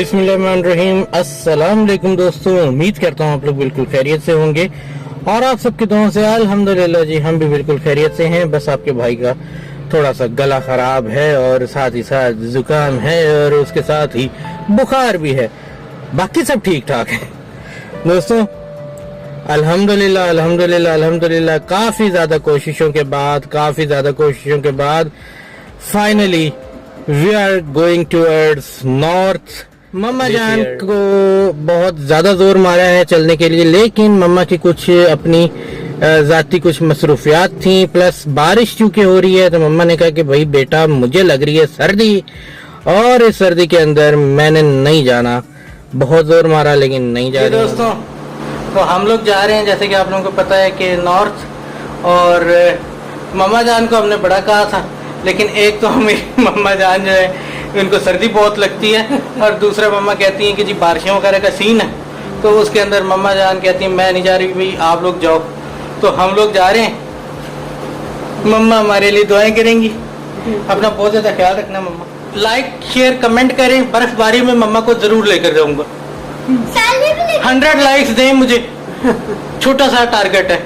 बिस्मिल्लाहिर्रहमानिर्रहीम। अस्सलाम वालेकुम दोस्तों, उम्मीद करता हूँ आप लोग बिल्कुल खैरियत से होंगे और आप सबके दुआओं से अल्हम्दुलिल्लाह जी हम भी बिल्कुल खैरियत से हैं। बस आपके भाई का थोड़ा सा गला खराब है और साथ ही साथ जुकाम है और उसके साथ ही बुखार भी है, बाकी सब ठीक ठाक है दोस्तों। अल्हम्दुलिल्लाह अल्हम्दुलिल्लाह अल्हम्दुलिल्लाह काफी ज्यादा कोशिशों के बाद finally we are going towards north. मम्मा जान को बहुत ज्यादा जोर मारा है चलने के लिए, लेकिन मम्मा की कुछ अपनी जाती कुछ मसरूफियात थी, प्लस बारिश चूंकि हो रही है तो मम्मा ने कहा कि भाई बेटा मुझे लग रही है सर्दी और इस सर्दी के अंदर मैंने नहीं जाना। बहुत जोर मारा लेकिन नहीं जा रही। दोस्तों तो हम लोग जा रहे हैं जैसे कि आप लोगों को पता है कि नॉर्थ, और मम्मा जान को हमने बड़ा कहा था, लेकिन एक तो मेरी मम्मा जान जो है उनको सर्दी बहुत लगती है और दूसरा मम्मा कहती हैं कि जी बारिशों वगैरह का सीन है, तो उसके अंदर मम्मा जान कहती हैं मैं नहीं जा रही भाई आप लोग जाओ। तो हम लोग जा रहे हैं, मम्मा हमारे लिए दुआएं करेंगी। अपना बहुत ज़्यादा ख्याल रखना मम्मा। लाइक शेयर कमेंट करें, बर्फबारी में मम्मा को ज़रूर लेकर जाऊँगा। 100 लाइक्स दें मुझे, छोटा सा टारगेट है,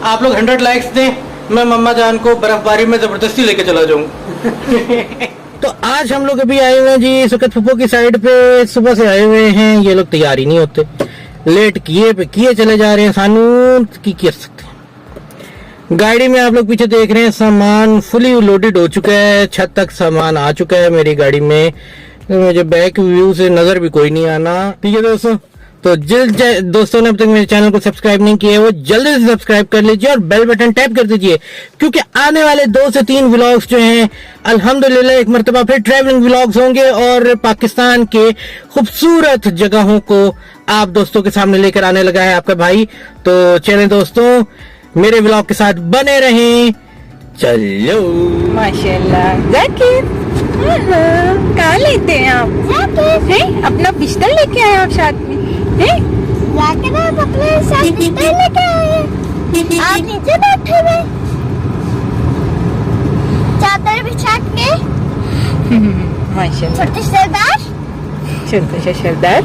आप लोग 100 लाइक्स दें, मैं मम्मा जान को बर्फबारी में जबरदस्ती लेके चला जाऊंगा। तो आज हम लोग अभी आए हुए हैं जी इस वक्त फुप्पो की साइड पे, सुबह से आए हुए हैं। ये लोग तैयार ही नहीं होते, लेट किए चले जा रहे हैं। सानू की कर सकते हैं। गाड़ी में आप लोग पीछे देख रहे हैं सामान फुली लोडेड हो चुका है, छत तक सामान आ चुका है मेरी गाड़ी में। मुझे बैक व्यू से नजर भी कोई नहीं आना। ठीक है दोस्तों, तो दोस्तों ने अब तक मेरे चैनल को सब्सक्राइब नहीं किया है वो जल्दी से सब्सक्राइब कर लीजिए और बेल बटन टैप कर दीजिए, क्योंकि आने वाले 2 से 3 व्लॉग्स जो हैं अल्हम्दुलिल्लाह एक मर्तबा फिर ट्रैवलिंग व्लॉग्स होंगे और पाकिस्तान के खूबसूरत जगहों को आप दोस्तों के सामने लेकर आने लगा है आपका भाई। तो चलें दोस्तों, मेरे व्लॉग के साथ बने रहें। चलो माशाल्लाह। जाकिर कहाँ लेते हैं आप? हैं? अपना पिस्टल लेके आए आप साथ में? जाकिर आप अपने साथ पिस्टल लेके आए हैं? आप नीचे बैठे हुए चादर बिछा के। माशाल्लाह। छोटे सरदार, छोटा सा सरदार।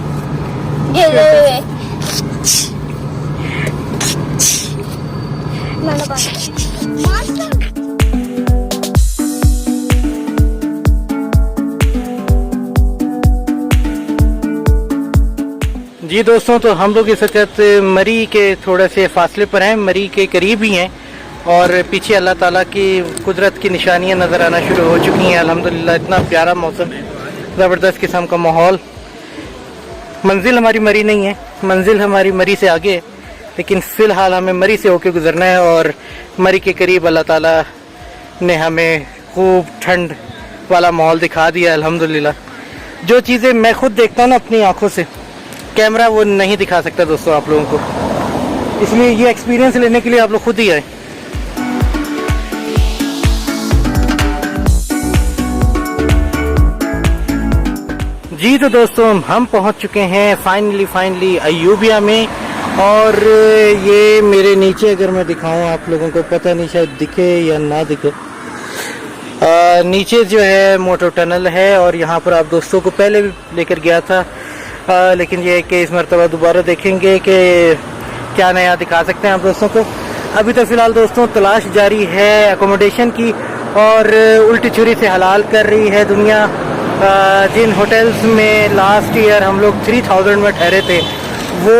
जी दोस्तों, तो हम लोग इस वक्त मरी के थोड़े से फासले पर हैं, मरी के करीब ही हैं और पीछे अल्लाह ताला की कुदरत की निशानियां नज़र आना शुरू हो चुकी हैं। अल्हम्दुलिल्लाह इतना प्यारा मौसम है, ज़बरदस्त किस्म का माहौल। मंजिल हमारी मरी नहीं है, मंजिल हमारी मरी से आगे है, लेकिन फ़िलहाल हमें मरी से होकर गुजरना है और मरी के करीब अल्लाह ताला ने हमें खूब ठंड वाला माहौल दिखा दिया अल्हम्दुलिल्लाह। जो चीज़ें मैं खुद देखता हूँ ना अपनी आँखों से, कैमरा वो नहीं दिखा सकता दोस्तों आप लोगों को, इसलिए ये एक्सपीरियंस लेने के लिए आप लोग खुद ही आए। जी तो दोस्तों हम पहुंच चुके हैं फाइनली अयूबिया में, और ये मेरे नीचे अगर मैं दिखाऊं आप लोगों को, पता नहीं शायद दिखे या ना दिखे, नीचे जो है मोटर टनल है और यहाँ पर आप दोस्तों को पहले भी लेकर गया था, लेकिन ये कि इस मरतबा दोबारा देखेंगे कि क्या नया दिखा सकते हैं आप दोस्तों को। अभी तो फ़िलहाल दोस्तों तलाश जारी है एकोमोडेशन की, और उल्टी छुरी से हलाल कर रही है दुनिया। जिन होटल्स में लास्ट ईयर हम लोग 3000 में ठहरे थे, वो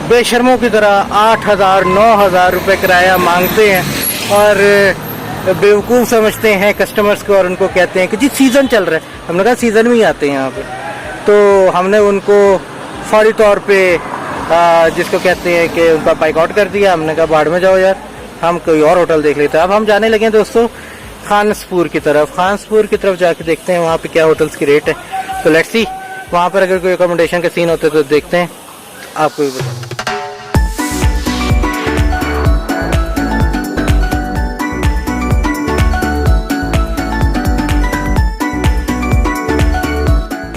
बेशर्मों की तरह 8000 9000 रुपये किराया मांगते हैं और बेवकूफ़ समझते हैं कस्टमर्स को और उनको कहते हैं कि जी सीज़न चल रहा है। हमने कहा सीज़न में ही आते हैं यहाँ पे, तो हमने उनको फौरी तौर पे जिसको कहते हैं कि उनका बाइकआउट कर दिया। हमने कहा बाढ़ में जाओ यार, हम कोई और होटल देख लेते हैं। अब हम जाने लगे दोस्तों खानसपुर की तरफ जाके देखते हैं वहाँ पे क्या होटल्स की रेट है। तो लेट्स सी, वहाँ पर अगर कोई अकोमोडेशन का सीन होता है तो देखते हैं, आपको भी बताएं।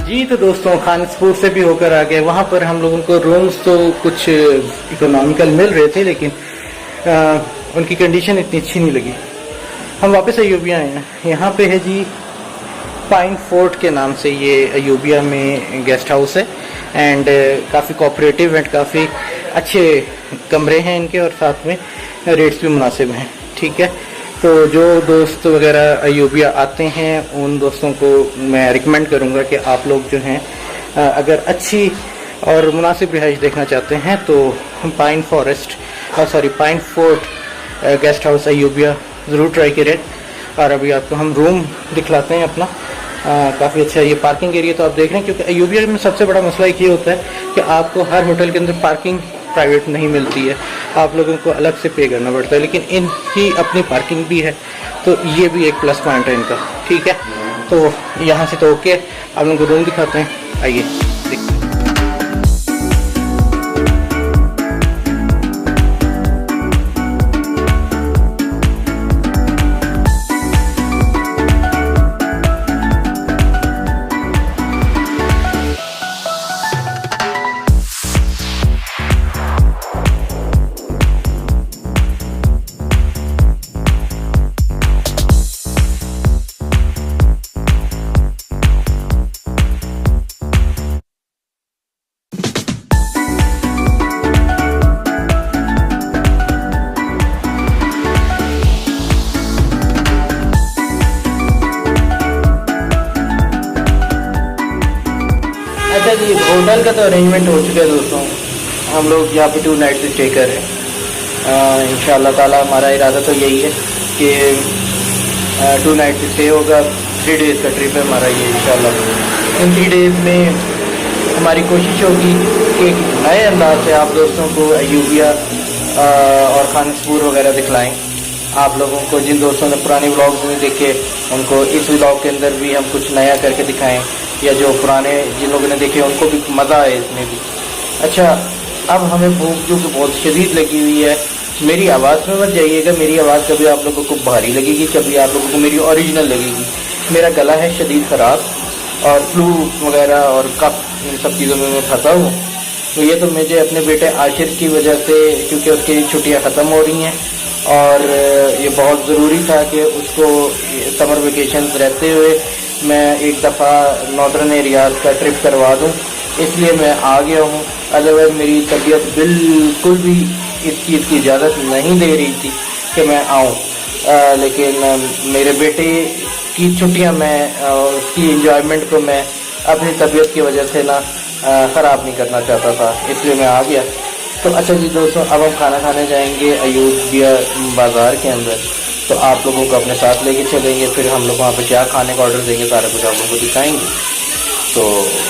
जी तो दोस्तों खानसपुर से भी होकर आ गए, वहाँ पर हम लोगों को रूम्स तो कुछ इकोनॉमिकल मिल रहे थे, लेकिन उनकी कंडीशन इतनी अच्छी नहीं लगी। हम वापस अयूबिया आए हैं। यहाँ पे है जी पाइन फोर्ट के नाम से ये अयूबिया में गेस्ट हाउस है। एंड काफ़ी कोऑपरेटिव एंड काफ़ी अच्छे कमरे हैं इनके, और साथ में रेट्स भी मुनासिब हैं। ठीक है, तो जो दोस्त वगैरह अयूबिया आते हैं उन दोस्तों को मैं रिकमेंड करूँगा कि आप लोग जो हैं अगर अच्छी और मुनासिब रिहाइश देखना चाहते हैं तो pine fort guest house Ayubia ज़रूर ट्राई करें। और अभी आपको हम रूम दिखलाते हैं अपना। काफ़ी अच्छा ये पार्किंग एरिया तो आप देख रहे हैं, क्योंकि अयूबिया में सबसे बड़ा मसला एक ये होता है कि आपको हर होटल के अंदर पार्किंग प्राइवेट नहीं मिलती है, आप लोगों को अलग से पे करना पड़ता है। लेकिन इनकी अपनी पार्किंग भी है, तो ये भी एक प्लस पॉइंट है इनका। ठीक है, तो यहाँ से तो ओके, आप लोगों को रूम दिखाते हैं, आइए देखते हैं। अच्छा जी, होटल का तो अरेंजमेंट हो चुका है दोस्तों। हम लोग यहाँ पे 2 नाइट स्टे कर रहे हैं। इंशाअल्लाह ताला हमारा इरादा तो यही है कि 2 नाइट स्टे होगा। 3 डेज़ का ट्रिप है हमारा ये इंशाअल्लाह। इन 3 डेज़ में हमारी कोशिश होगी कि एक नए अंदाज से आप दोस्तों को अयूबिया और खानसपुर वगैरह दिखलाएँ। आप लोगों को जिन दोस्तों ने पुराने व्लॉग्स में देखे उनको इस व्लॉग के अंदर भी हम कुछ नया करके दिखाएं, या जो पुराने जिन लोगों ने देखे उनको भी मज़ा आए इसमें भी। अच्छा, अब हमें भूख जो कि बहुत शदीद लगी हुई है। मेरी आवाज़ में मत जाइएगा, मेरी आवाज़ कभी आप लोगों को भारी लगेगी, कभी आप लोगों को मेरी ओरिजिनल लगेगी। मेरा गला है शदीद ख़राब और फ्लू वगैरह और कफ, इन सब चीज़ों में मैं फंसा हूँ। तो ये तो मुझे अपने बेटे आशिर की वजह से, क्योंकि उसकी छुट्टियाँ ख़त्म हो रही हैं और ये बहुत ज़रूरी था कि उसको समर वेकेशन रहते हुए मैं एक दफ़ा नॉर्दर्न एरियाज़ का ट्रिप करवा दूं, इसलिए मैं आ गया हूं। अदरवाइज़ मेरी तबीयत बिल्कुल भी इस चीज़ की इजाज़त नहीं दे रही थी कि मैं आऊं, लेकिन मेरे बेटे की छुट्टियां मैं उसकी इंजॉयमेंट को मैं अपनी तबीयत की वजह से ना ख़राब नहीं करना चाहता था, इसलिए मैं आ गया। तो अच्छा जी दोस्तों, अब हम खाना खाने जाएंगे अयूबिया बाज़ार के अंदर, तो आप लोगों को अपने साथ लेके चलेंगे। फिर हम लोग वहाँ पे क्या खाने का ऑर्डर देंगे सारा कुछ आप लोगों को दिखाएंगे, तो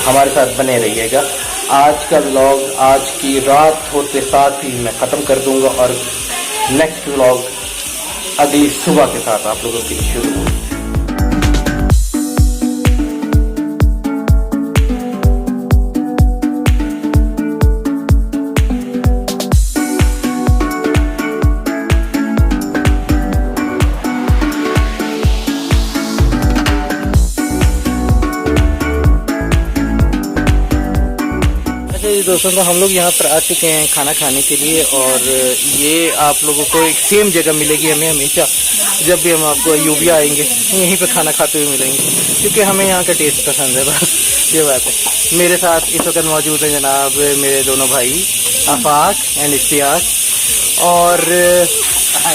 हमारे साथ बने रहिएगा। आज का व्लॉग आज की रात होते साथ ही मैं ख़त्म कर दूँगा और नेक्स्ट व्लॉग अगली सुबह के साथ आप लोगों के लिए शुरू होगा। दोस्तों, तो हम लोग यहाँ पर आ चुके हैं खाना खाने के लिए, और ये आप लोगों को एक सेम जगह मिलेगी हमें हमेशा। जब भी हम आपको अयूबिया आएंगे यहीं पे खाना खाते हुए मिलेंगे, क्योंकि हमें यहाँ का टेस्ट पसंद है, बस ये बात है। मेरे साथ इस वक्त मौजूद है जनाब मेरे दोनों भाई आफाक एंड इश्तियाक, और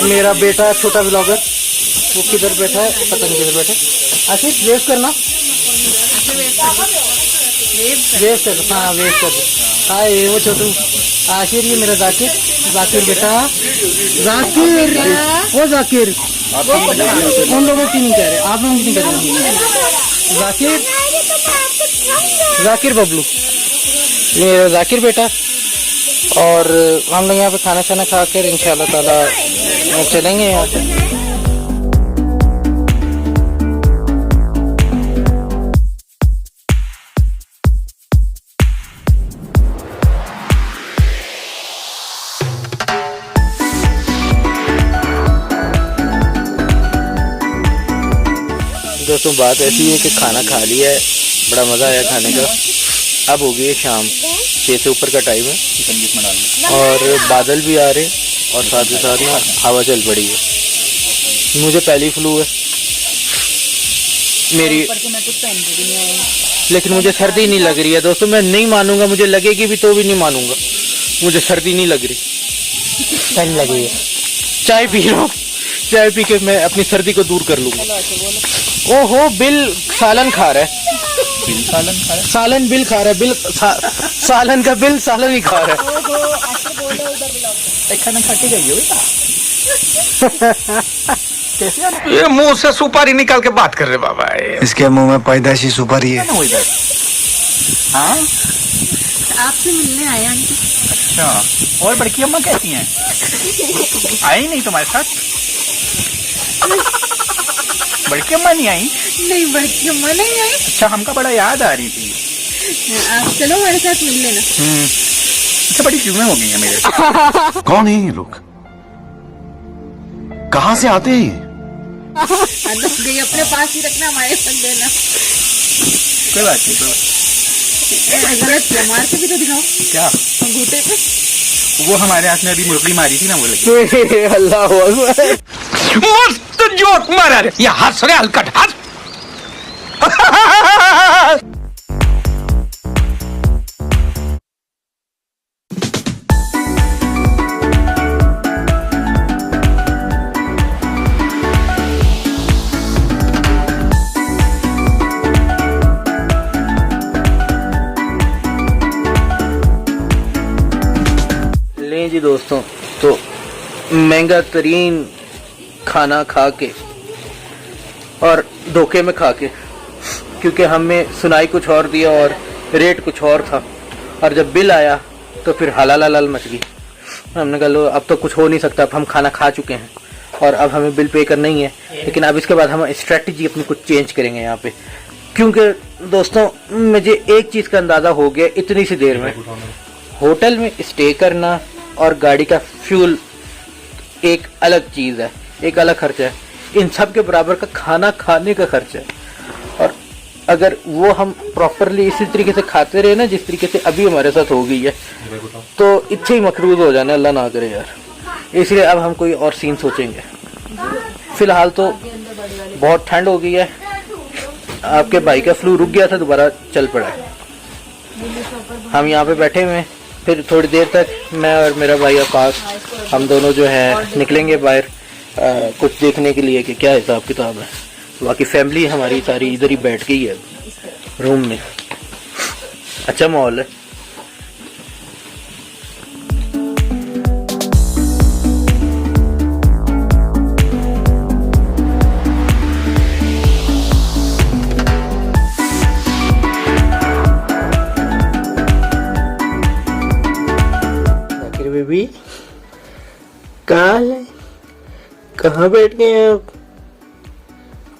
मेरा बेटा छोटा ब्लॉगर, वो किधर बैठा है पता नहीं किधर बैठा है। आशीष वेव करना, वेव कर, हाँ वेव कर। हाँ ये वो छोटू आशिर, ये मेरा जाकिर, जाकिर बेटा, जाकिर वो जाकिर, उन लोगों की नहीं कह रहे, आप लोगों की नहीं कह रहे। जाकिर, जाकिर बबलू, मेरा जाकिर बेटा। और हम लोग यहाँ पे खाना खाना खा कर इंशाल्लाह ताला चलेंगे यहाँ से। दोस्तों बात ऐसी है कि खाना खा लिया है, बड़ा मज़ा आया खाने का। अब हो गई है शाम, 6 से ऊपर का टाइम है और बादल भी आ रहे और साथ ही साथ ना हवा चल पड़ी है। मुझे पहली फ्लू है, मेरी, ऊपर से मैं कुछ पहन के भी नहीं आई। लेकिन मुझे सर्दी नहीं लग रही है दोस्तों। मैं नहीं मानूंगा, मुझे लगेगी भी तो भी नहीं मानूंगा, मुझे सर्दी नहीं लग रही, ठंड लगी है। चाय पी रहा हूँ, चाय पी के मैं अपनी सर्दी को दूर कर लूंगा। ओहो, बिल सालन खा रहा है, बिल सालन खा रहा है। सालन बिल खा रहा है, सालन का बिल सालन ही खा रहा है। खाना खा के गई हो बेटा। कैसे आना? ये मुंह से सुपारी निकाल के बात कर रहे बाबा। इसके मुंह में पैदाइशी सुपारी है। हो इधर? हाँ, आपसे मिलने आए आंटी। अच्छा। और बड़की अम्मा कैसी हैं? आई नहीं तुम्हारे साथ? बड़की अम्मा नहीं आई? नहीं, बड़की अम्मा नहीं आई। अच्छा, हमका बड़ा याद आ रही थी। आप चलो हमारे साथ मिल लेना। अच्छा, बड़ी चीजें हो गई हैं मेरे। कौन है ये लोग? कहाँ से आते हैं ये? गई अपने पास ही रखना, हमारे पास देना। कोई बात नहीं, कोई बात गलत किया, मार के भी तो दिखाओ नहीं। क्या? घूटे पे। वो हमारे हाथ में अभी मुरली मारी थी ना, वो लगी। अल्लाह अकबर। मस्त जोक मारा रे, ये हंस रहे हलकट हंस। लें जी दोस्तों, तो महंगा तरीन खाना खा के और धोखे में खा के, क्योंकि हमें सुनाई कुछ और दिया और रेट कुछ और था, और जब बिल आया तो फिर हलाल हलाल मच गई। हमने कहा लो, अब तो कुछ हो नहीं सकता, अब हम खाना खा चुके हैं और अब हमें बिल पे करना ही है। लेकिन अब इसके बाद हम स्ट्रेटजी अपनी कुछ चेंज करेंगे यहाँ पे, क्योंकि दोस्तों मुझे एक चीज़ का अंदाज़ा हो गया इतनी सी देर में, होटल में स्टे करना और गाड़ी का फ्यूल एक अलग चीज़ है, एक अलग खर्चा है। इन सब के बराबर का खाना खाने का खर्चा है, और अगर वो हम प्रॉपरली इसी तरीके से खाते रहे ना, जिस तरीके से अभी हमारे साथ हो गई है, तो इतने ही मकरूज हो जाना, अल्लाह ना करे यार। इसलिए अब हम कोई और सीन सोचेंगे। फिलहाल तो बहुत ठंड हो गई है, आपके भाई का फ्लू रुक गया था, दोबारा चल पड़ा है। हम यहाँ पे बैठे हुए हैं, फिर थोड़ी देर तक मैं और मेरा भाई आकाश, हम दोनों जो है निकलेंगे बाहर कुछ देखने के लिए कि क्या हिसाब किताब है। बाकी फैमिली हमारी सारी इधर ही बैठ गई है रूम में, अच्छा माहौल है। बेबी कहाँ बैठ गए हैं आप?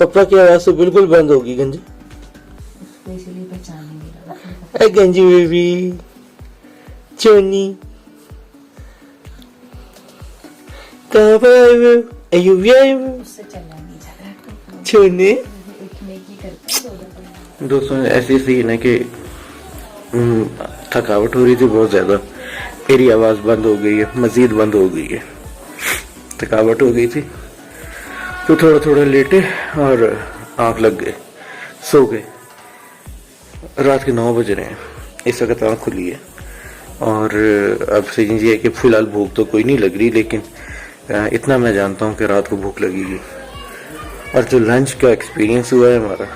पापा की आवाज तो बिल्कुल बंद होगी गंजी। गंजी बेबी, चोनी कहाँ पर आए हुए? अयू भी आए हुए चोने। दोस्तों ऐसी सीन है कि थकावट हो रही थी बहुत ज्यादा, मेरी आवाज बंद हो गई है, मजीद बंद हो गई है, थकावट हो गई थी, तो थोड़ा थोड़ा लेटे और आंख लग गए, सो गए। रात के 9 बज रहे हैं, इस वक्त आंख खुली है, और अब सीन ये है कि फिलहाल भूख तो कोई नहीं लग रही, लेकिन इतना मैं जानता हूँ कि रात को भूख लगेगी। और जो लंच का एक्सपीरियंस हुआ है हमारा,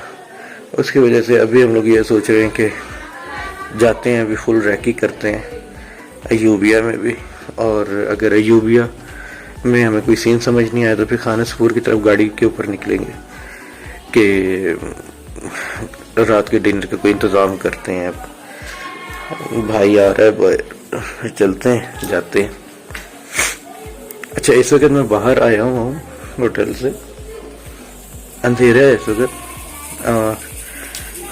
उसकी वजह से अभी हम लोग ये सोच रहे हैं कि जाते हैं, अभी फुल रैकी करते हैं अयूबिया में भी, और अगर अयूबिया में हमें कोई सीन समझ नहीं आया तो फिर खानसपुर की तरफ गाड़ी के ऊपर निकलेंगे कि रात के डिनर का कोई इंतज़ाम करते हैं। अब भाई आ रहा है, चलते हैं, जाते हैं। अच्छा, इस वक्त मैं बाहर आया हूँ होटल से, अंधेरा है इस वक्त,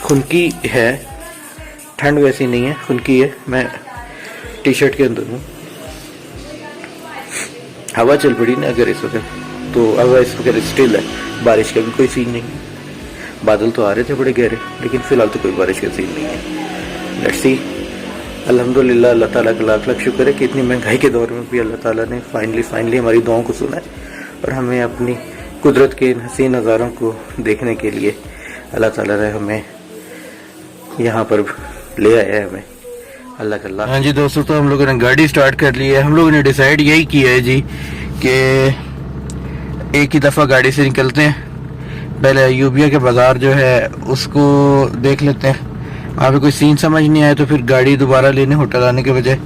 खुनकी है, ठंड वैसी नहीं है, खुनकी है, मैं टी शर्ट के अंदर हूँ। हवा चल पड़ी ना अगर इस वक्त, तो हवा इस वक्त स्टिल है, बारिश का भी कोई सीन नहीं है। बादल तो आ रहे थे बड़े गहरे, लेकिन फिलहाल तो कोई बारिश का सीन नहीं है। लेट्स सी, अल्हम्दुलिल्लाह, अल्लाह ताला का लाख लाख शुक्र है कि इतनी महंगाई के दौर में भी अल्लाह ताला ने फाइनली हमारी दुआओं को सुना है और हमें अपनी कुदरत के इन हसीन नज़ारों को देखने के लिए अल्लाह ताला ने हमें यहाँ पर ले आया है हमें, अल्लाह का। हाँ जी दोस्तों, तो हम लोगों ने गाड़ी स्टार्ट कर ली है। हम लोगों ने डिसाइड यही किया है जी कि एक ही दफ़ा गाड़ी से निकलते हैं, पहले अयूबिया के बाज़ार जो है उसको देख लेते हैं। वहाँ पे कोई सीन समझ नहीं आया तो फिर गाड़ी दोबारा लेने होटल आने के बजाय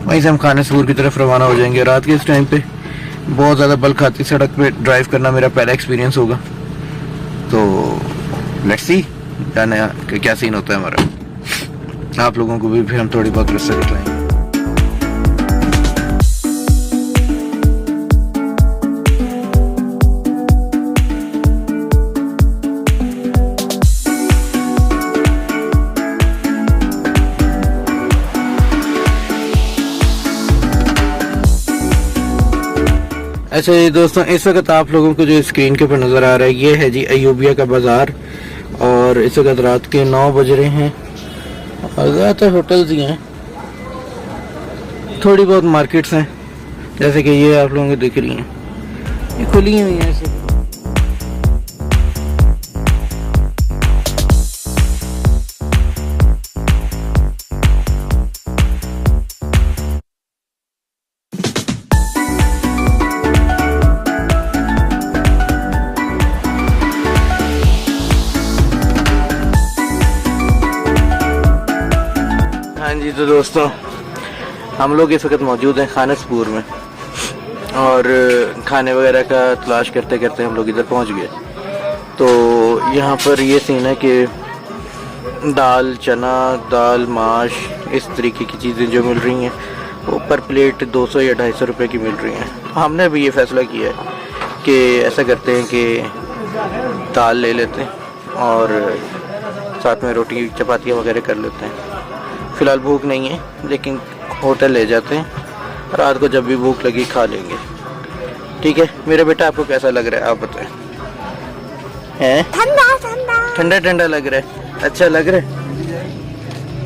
वहीं से हम खानेसपूर की तरफ रवाना हो जाएंगे। रात के इस टाइम पे बहुत ज़्यादा बल्क आती सड़क पे ड्राइव करना मेरा पहला एक्सपीरियंस होगा, तो लेट्स सी जाने कि क्या सीन होता है हमारा। आप लोगों को भी फिर हम थोड़ी बहुत रस्ते दिखलाएंगे। अच्छा जी दोस्तों, इस वक्त आप लोगों को जो स्क्रीन के ऊपर नज़र आ रहा है ये है जी अयूबिया का बाज़ार, और इस वक्त रात के 9 बज रहे हैं और ज़्यादातर होटल्स ही हैं, थोड़ी बहुत मार्केट्स हैं जैसे कि ये आप लोगों को दिख रही हैं, ये खुली हुई हैं ऐसे। हाँ जी, तो दोस्तों हम लोग इस वक्त मौजूद हैं खानेसपूर में, और खाने वगैरह का तलाश करते करते हम लोग इधर पहुंच गए। तो यहाँ पर ये सीन है कि दाल चना, दाल माश, इस तरीके की चीज़ें जो मिल रही हैं वो पर प्लेट 200 या 250 रुपये की मिल रही हैं। हमने भी ये फ़ैसला किया है कि ऐसा करते हैं कि दाल ले लेते हैं और साथ में रोटी चपातियाँ वगैरह कर लेते हैं। फ़िलहाल भूख नहीं है, लेकिन होटल ले जाते हैं, रात को जब भी भूख लगी खा लेंगे। ठीक है मेरा बेटा, आपको कैसा लग रहा है आप बताएं? हैं? ठंडा ठंडा ठंडा ठंडा लग रहा है, अच्छा लग रहा है।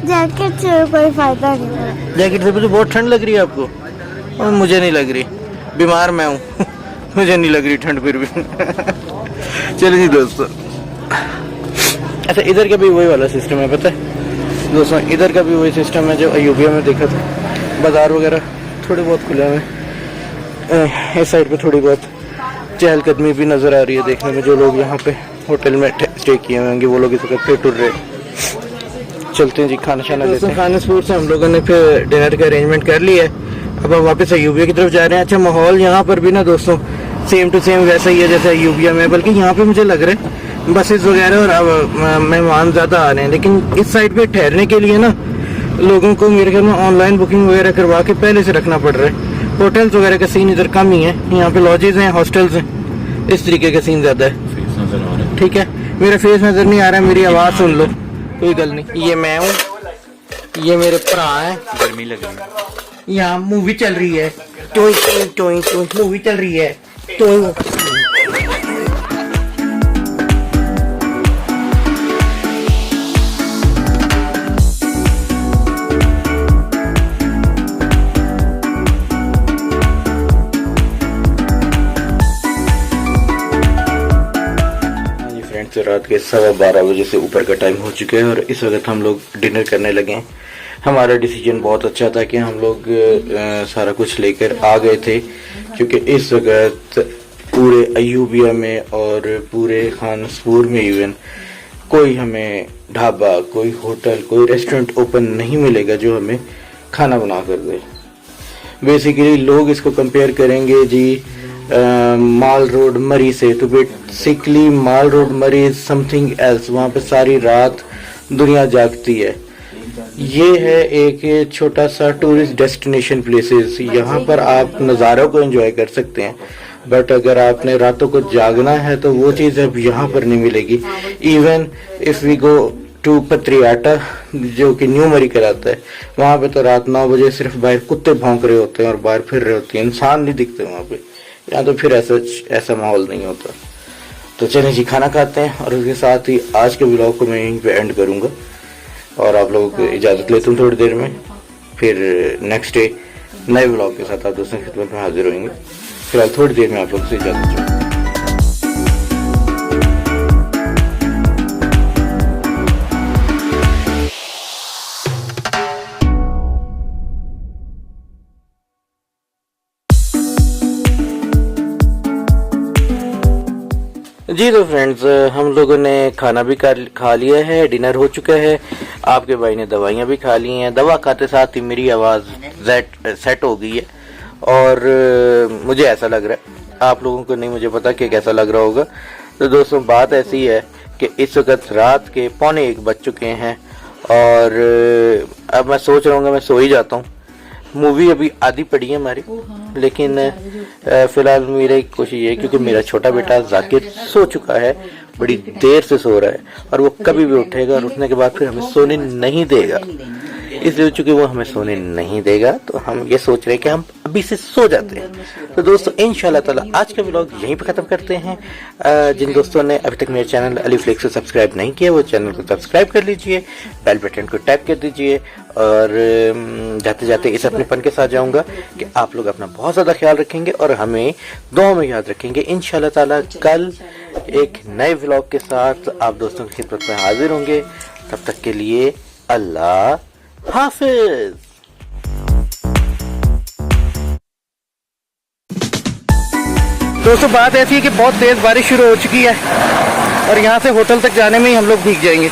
जैकेट से कोई फायदा नहीं है। जैकेट से भी तो बहुत ठंड लग रही है आपको, और मुझे नहीं लग रही, बीमार मैं हूँ मुझे नहीं लग रही ठंड फिर भी चलिए जी दोस्तों, अच्छा इधर का भी वही वाला सिस्टम है पता है दोस्तों, इधर का भी वही सिस्टम है जो अयूबिया में देखा था। बाज़ार वगैरह थोड़े बहुत खुले हुए हैं, इस साइड पे थोड़ी बहुत चहलकदमी भी नज़र आ रही है देखने में। जो लोग यहाँ पे होटल में स्टे किए हुए होंगे वो लोग इस वक्त फिर टुर रहे। चलते हैं जी, खाना शाना लेते हैं। खानेसपूर से हम लोगों ने फिर डिनर का अरेंजमेंट कर लिया है, अब हम वापस अयूबिया की तरफ जा रहे हैं। अच्छा माहौल यहाँ पर भी ना दोस्तों सेम टू सेम वैसा ही है जैसे अयूबिया में, बल्कि यहाँ पे मुझे लग रहा है बसेस वगैरह और मेहमान ज़्यादा आ रहे हैं। लेकिन इस साइड पे ठहरने के लिए ना लोगों को मेरे ख्याल में ऑनलाइन बुकिंग वगैरह करवा के पहले से रखना पड़ रहा है। होटल्स वगैरह का सीन इधर कम ही है, यहाँ पे लॉजेज हैं, हॉस्टल्स हैं, इस तरीके का सीन ज़्यादा है। ठीक है, मेरा फेस नज़र नहीं आ रहा है, मेरी आवाज़ सुन लो, कोई गल नहीं। ये मैं हूँ, ये मेरे भरा है, गर्मी लग रही है। यहाँ मूवी चल रही है, टोई टोई टोई टोई मूवी चल रही है तो रात के 12:15 बजे से ऊपर का टाइम हो चुका है और इस वक्त हम लोग डिनर करने लगे हैं। हमारा डिसीजन बहुत अच्छा था कि हम लोग सारा कुछ लेकर आ गए थे, क्योंकि इस वक्त पूरे अयूबिया में और पूरे खानेसपूर में इवन कोई हमें ढाबा, कोई होटल, कोई रेस्टोरेंट ओपन नहीं मिलेगा जो हमें खाना बना कर दे। बेसिकली लोग इसको कंपेयर करेंगे जी माल रोड मरी से, तो बेसिकली माल रोड मरी इज समथिंग एल्स, वहाँ पे सारी रात दुनिया जागती है। ये है एक छोटा सा टूरिस्ट डेस्टिनेशन प्लेसेस, यहाँ पर आप नज़ारों को एंजॉय कर सकते हैं, बट अगर आपने रातों को जागना है तो वो चीज़ अब यहाँ पर नहीं मिलेगी। Even if we go to Patriata जो कि न्यू मरी कहलाता है, वहाँ पे तो रात 9 बजे सिर्फ बाहर कुत्ते भौंक रहे होते हैं और बाहर फिर रहे होते हैं, इंसान नहीं दिखते वहाँ पे। यहाँ तो फिर ऐसा माहौल नहीं होता। तो चलिए जी खाना खाते हैं और उसके साथ ही आज के व्लॉग को मैं यहीं पे एंड करूँगा और आप लोगों को इजाज़त लेता हूँ थोड़ी देर में। फिर नेक्स्ट डे नए व्लॉग के साथ आप दोस्तों की खिदमत में हाजिर होंगे। फिलहाल थोड़ी देर में आप लोगों से इजाज़त चाहूँगा। जी तो फ्रेंड्स, हम लोगों ने खाना भी खा लिया है, डिनर हो चुका है। आपके भाई ने दवाइयाँ भी खा ली हैं। दवा खाते साथ ही मेरी आवाज़ सेट हो गई है और मुझे ऐसा लग रहा है, आप लोगों को नहीं मुझे पता कि कैसा लग रहा होगा। तो दोस्तों बात ऐसी है कि इस वक्त रात के 12:45 बज चुके हैं और अब मैं सोच रहा हूँ मैं सो ही जाता हूँ। मूवी अभी आधी पड़ी है हमारी, लेकिन फिलहाल मेरी कोशिश ये है, क्योंकि मेरा छोटा बेटा जाकिर सो चुका है, बड़ी देर से सो रहा है और वो कभी भी उठेगा और उठने के बाद फिर हमें सोने नहीं देगा। इसलिए चूंकि वो हमें सोने नहीं देगा तो हम ये सोच रहे हैं कि हम अभी से सो जाते हैं। तो दोस्तों इंशाल्लाह ताला आज का व्लॉग यहीं पे खत्म करते हैं। जिन दोस्तों ने अभी तक मेरे चैनल अली फ्लिक्स को सब्सक्राइब नहीं किया वो चैनल को सब्सक्राइब कर लीजिए, बेल बटन को टैप कर दीजिए और जाते जाते इस अपनेपन के साथ जाऊंगा कि आप लोग अपना बहुत ज़्यादा ख्याल रखेंगे और हमें दुआ में याद रखेंगे। इंशाल्लाह ताला कल एक नए व्लॉग के साथ आप दोस्तों की खिदमत में हाजिर होंगे। तब तक के लिए अल्लाह हाफिज। दोस्तों बात ऐसी है कि बहुत तेज बारिश शुरू हो चुकी है और यहाँ से होटल तक जाने में ही हम लोग भीग जाएंगे।